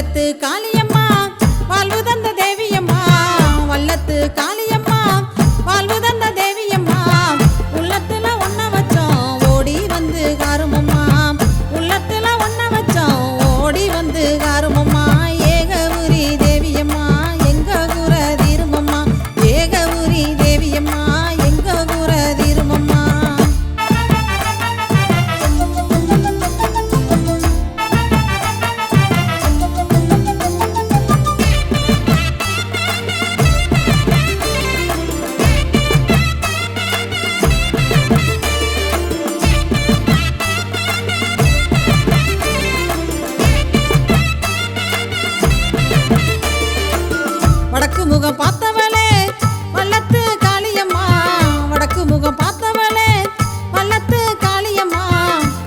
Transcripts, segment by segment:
வல்லத்து காளியம்மா வாழ்வு தந்த தேவியம்மா, வல்லத்து காளியம்மா வாழ்வு தந்த தேவியம்மா. உள்ளத்துல ஒன்ன வச்சோம் ஓடி வந்து காருமம்மா, உள்ளத்துல ஒன்ன வச்சோம் ஓடி வந்து காருமம்மா. ஏகவுரி தேவியம்மா எங்க கூற தீருமம்மா, ஏகவுரி தேவியம்மா எங்க கூற தீருமம்மா. வடக்கு முகம் பார்த்தவளே வல்லத்து காளியம்மா, வடக்கு முகம் பார்த்தவளே வல்லத்து காளியம்மா.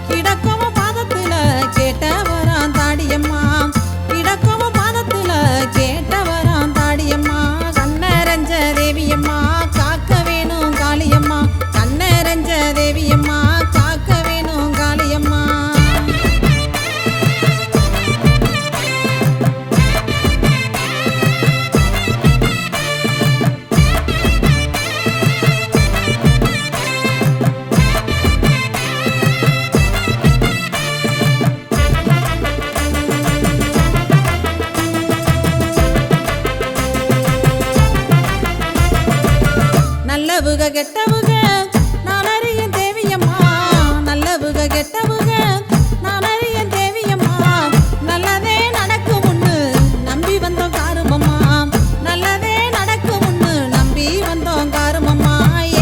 கிடக்கவ பாதத்துல கேட்ட வரான் தாடியம்மா, கிடக்கவ பாதத்துல கேட்ட வரான் தாடியம்மா. கண்ணரஞ்ச தேவியம்மா காக்க வேணும் காளியம்மா, கண்ணரஞ்ச தேவியம்மா காக்க வேணும் காளியம்மா. நல்லவுக கெட்டவுக நான் அறியேன் தேவியம்மா, நல்லவுக கெட்டவுக நான் அறியேன் தேவியம்மா. நல்லதே நடக்கும் முன்னு நம்பி வந்தோம் காருமம்மா, நல்லதே நடக்கும் முன்னு நம்பி வந்தோம் காருமம்மா.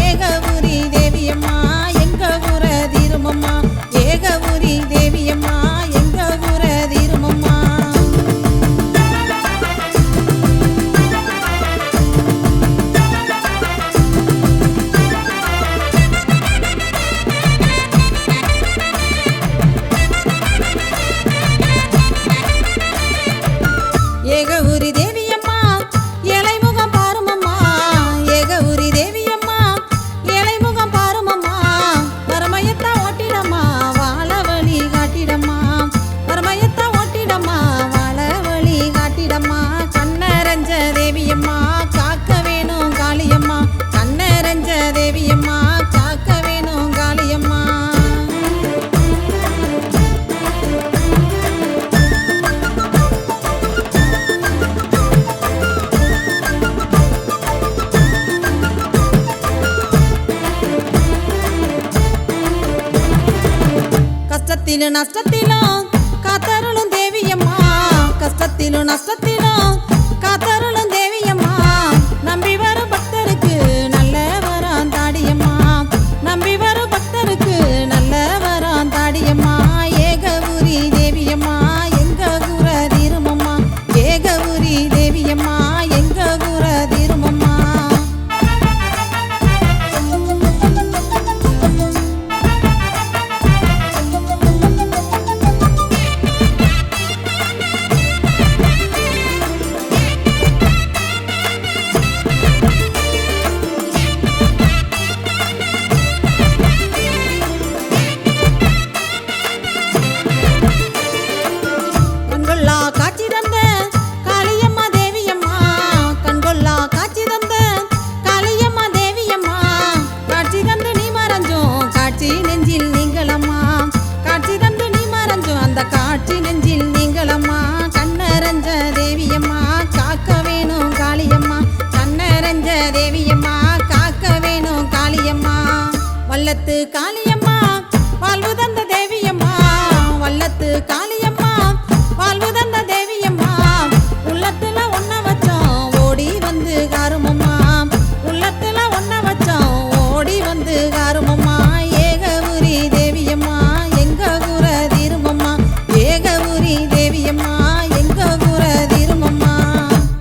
ஏகவுரி தேவியம்மா எங்க கூற தீருமம்மா, ஏகவுரி தேவியம்மா எங்க கூற தீருமம்மா. ஏகவுரி தேவியம்மா ஏழைமுகம் பாருமம்மா, ஏகவுரி தேவியம்மா ஏழைமுகம் பாருமம்மா. வரமயத்தா ஓட்டிடம்மா வாழ வழி காட்டிடம்மா, வரமயத்தா ஓட்டிடம்மா வாழ வழி காட்டிடம்மா. கண்ணரஞ்ச தேவியம்மா காக்க வேணும் காளியம்மா, கண்ணரஞ்ச தேவியம்மா காக்க வேணும் காளியம்மா. கஷ்டத்திலும் நஷ்டத்திலும் காத்தருளும் தேவியம்மா, கஷ்டத்திலும் நஷ்டத்திலும் காத்தருளும் தேவியம்மா. நம்பி வரும் பக்தருக்கு நல்ல வரம் தாடியம்மா, நம்பி வரும் பக்தருக்கு நல்ல வரம் தாடியம்மா. ஏகவுரி தேவியம்மா எங்க கூற தீருமம்மா, ஏகவுரி தேவியம்மா எங்க கூற தீருமம்மா. கண்கொள்ளா காட்சி தந்த காளியம்மா தேவியம்மா, கண்கொள்ளா காட்சி தந்த காளியம்மா தேவியம்மா. காட்சி தந்து நீ மறைஞ்சோம் காட்சி நெஞ்சில் நீங்களம்மா, காட்சி தந்து நீ மறைஞ்சோம் அந்த காட்சி நெஞ்சில் நீங்களம்மா. கண்ணரஞ்ச தேவியம்மா காக்க வேணும் காளியம்மா, கண்ணரஞ்ச தேவியம்மா காக்க வேணும் காளியம்மா. வல்லத்து காளியம்மா